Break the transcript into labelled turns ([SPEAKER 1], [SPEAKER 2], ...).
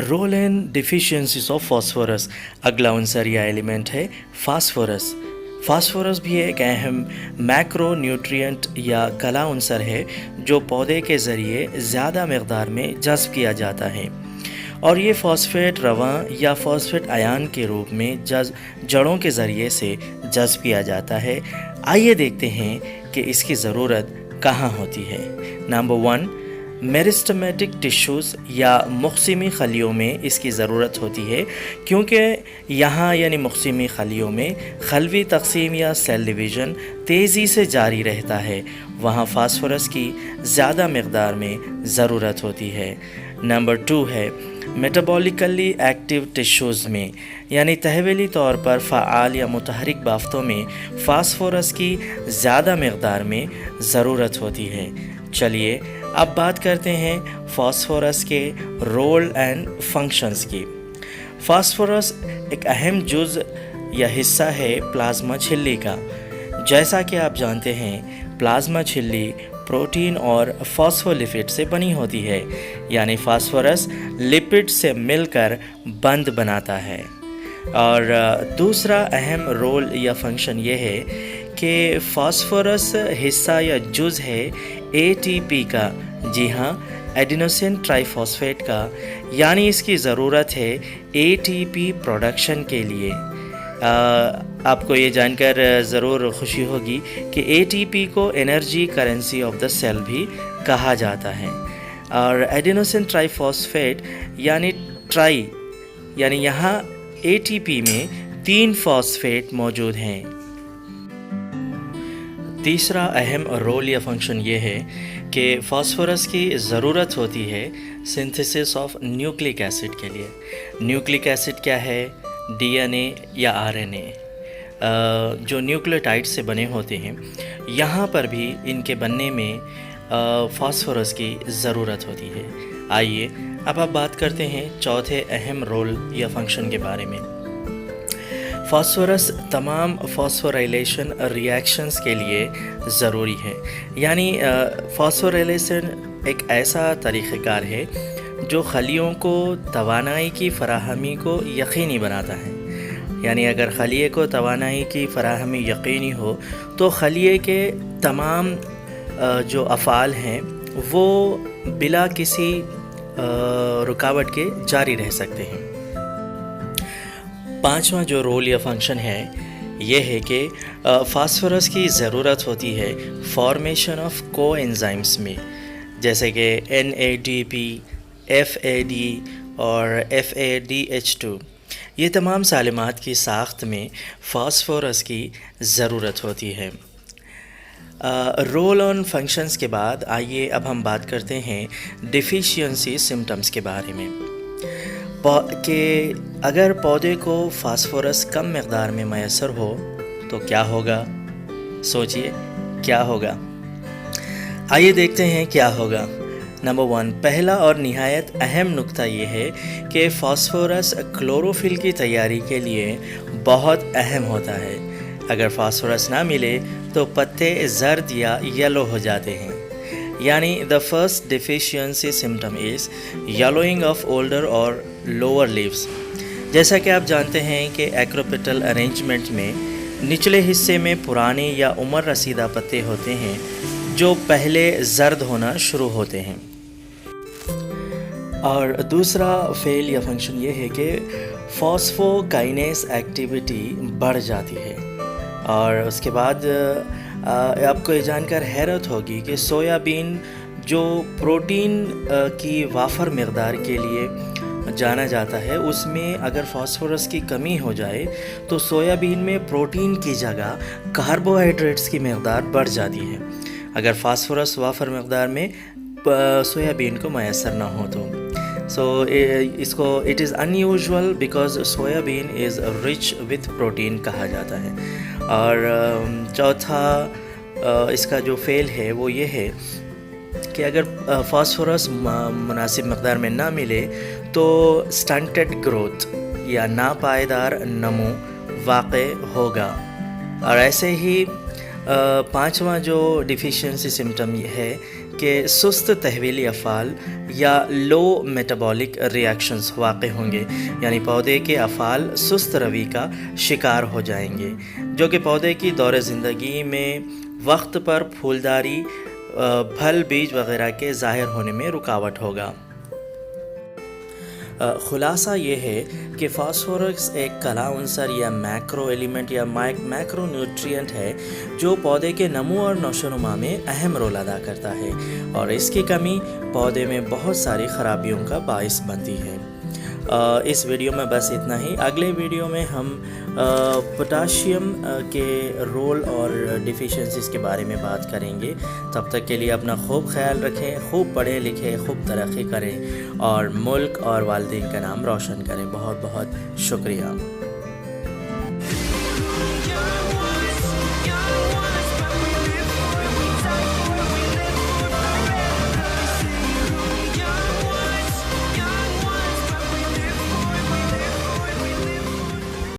[SPEAKER 1] Role and deficiencies of phosphorus. اگلا عنصر یا ایلیمنٹ ہے فاسفورس. فاسفورس بھی ایک اہم میکرو نیوٹرینٹ یا کلا عنصر ہے جو پودے کے ذریعے زیادہ مقدار میں جذب کیا جاتا ہے، اور یہ فاسفیٹ رواں یا فاسفیٹ آیان کے روپ میں جڑوں کے ذریعے سے جذب کیا جاتا ہے. آئیے دیکھتے ہیں کہ اس کی ضرورت کہاں ہوتی ہے. نمبر 1، میرسٹمیٹک ٹشوز یا مقسمی خلیوں میں اس کی ضرورت ہوتی ہے، کیونکہ یہاں یعنی مقسمی خلیوں میں خلوی تقسیم یا سیل ڈویژن تیزی سے جاری رہتا ہے، وہاں فاسفورس کی زیادہ مقدار میں ضرورت ہوتی ہے. نمبر 2 ہے میٹابولیکلی ایکٹیو ٹشوز میں، یعنی تحویلی طور پر فعال یا متحرک بافتوں میں فاسفورس کی زیادہ مقدار میں ضرورت ہوتی ہے. چلیے اب بات کرتے ہیں فاسفورس کے رول اینڈ فنکشنز کی. فاسفورس ایک اہم جز یا حصہ ہے پلازما جھلی کا. جیسا کہ آپ جانتے ہیں پلازما جھلی پروٹین اور فاسفولیپڈ سے بنی ہوتی ہے، یعنی فاسفورس لپڈ سے مل کر بند بناتا ہے. اور دوسرا اہم رول یا فنکشن یہ ہے کہ فاسفورس حصہ یا جز ہے اے ٹی پی کا. جی ہاں، ایڈینوسین ٹرائی فاسفیٹ کا، یعنی اس کی ضرورت ہے اے ٹی پی پروڈکشن کے لیے. آپ کو یہ جان کر ضرور خوشی ہوگی کہ اے ٹی پی کو energy currency of the cell بھی کہا جاتا ہے. اور ایڈینوسین ٹرائی فاسفیٹ یعنی ٹرائی، یعنی یہاں اے ٹی پی میں 3 فاسفیٹ موجود ہیں. تیسرا اہم رول یا فنکشن یہ ہے کہ فاسفورس کی ضرورت ہوتی ہے سنتھیسس آف نیوکلک ایسڈ کے لیے. نیوکلک ایسڈ کیا ہے؟ ڈی این اے یا آر این اے جو نیوکلیوٹائڈ سے بنے ہوتے ہیں. یہاں پر بھی ان کے بننے میں فاسفورس کی ضرورت ہوتی ہے. آئیے اب آپ بات کرتے ہیں چوتھے اہم رول یا فنکشن کے بارے میں. فاسفورس تمام فاسفوریلیشن ریئیکشنز کے لیے ضروری ہے. یعنی فاسفوریلیشن ایک ایسا طریقہ کار ہے جو خلیوں کو توانائی کی فراہمی کو یقینی بناتا ہے. یعنی اگر خلیے کو توانائی کی فراہمی یقینی ہو تو خلیے کے تمام جو افعال ہیں وہ بلا کسی رکاوٹ کے جاری رہ سکتے ہیں. پانچواں جو رول یا فنکشن ہے یہ ہے کہ فاسفورس کی ضرورت ہوتی ہے فارمیشن آف کو انزائمس میں، جیسے کہ N A D P, F A D اور ایف اے ڈی ایچ 2. یہ تمام سالمات کی ساخت میں فاسفورس کی ضرورت ہوتی ہے. رول آن فنکشنز کے بعد آئیے اب ہم بات کرتے ہیں ڈیفیشینسی سمٹمز کے بارے میں، کہ اگر پودے کو فاسفورس کم مقدار میں میسر ہو تو کیا ہوگا. سوچئے کیا ہوگا. آئیے دیکھتے ہیں کیا ہوگا. نمبر 1، پہلا اور نہایت اہم نقطہ یہ ہے کہ فاسفورس کلوروفل کی تیاری کے لیے بہت اہم ہوتا ہے. اگر فاسفورس نہ ملے تو پتے زرد یا یلو ہو جاتے ہیں. یعنی the first deficiency symptom is yellowing of older or lower leaves. جیسا کہ آپ جانتے ہیں کہ ایکروپیٹل ارینجمنٹ میں نچلے حصے میں پرانے یا عمر رسیدہ پتے ہوتے ہیں جو پہلے زرد ہونا شروع ہوتے ہیں. اور دوسرا فیل یا فنکشن یہ ہے کہ فاسفو کائنیز ایکٹیویٹی بڑھ جاتی ہے. اور اس کے بعد آپ کو یہ جان کر حیرت ہوگی کہ سویا بین جو پروٹین کی وافر مقدار کے لیے جانا جاتا ہے، اس میں اگر فاسفورس کی کمی ہو جائے تو سویا بین میں پروٹین کی جگہ کاربوہائیڈریٹس کی مقدار بڑھ جاتی ہے، اگر فاسفورس وافر مقدار میں سویا بین کو میسر نہ ہو تو. سو اس کو it is in usual because soya been is rich with protein کہا جاتا ہے. اور چوتھا اس کا جو فیل ہے وہ یہ ہے کہ اگر فاسفورس مناسب مقدار میں نہ ملے تو سٹنٹڈ گروتھ یا ناپائیدار نمو واقع ہوگا. اور ایسے ہی پانچواں جو ڈیفیشینسی سمٹم یہ ہے کہ سست تحویلی افعال یا لو میٹابولک ریاکشنز واقع ہوں گے، یعنی پودے کے افعال سست روی کا شکار ہو جائیں گے، جو کہ پودے کی دور زندگی میں وقت پر پھولداری، پھل، بیج وغیرہ کے ظاہر ہونے میں رکاوٹ ہوگا۔ خلاصہ یہ ہے کہ فاسفورس ایک کلا عنصر یا میکرو ایلیمنٹ یا میکرو نیوٹرینٹ ہے جو پودے کے نمو اور نشوونما میں اہم رول ادا کرتا ہے، اور اس کی کمی پودے میں بہت ساری خرابیوں کا باعث بنتی ہے۔ اس ویڈیو میں بس اتنا ہی۔ اگلے ویڈیو میں ہم پوٹاشیم کے رول اور ڈیفیشنسیز کے بارے میں بات کریں گے۔ تب تک کے لیے اپنا خوب خیال رکھیں، خوب پڑھیں لکھیں، خوب ترقی کریں اور ملک اور والدین کا نام روشن کریں۔ بہت بہت شکریہ۔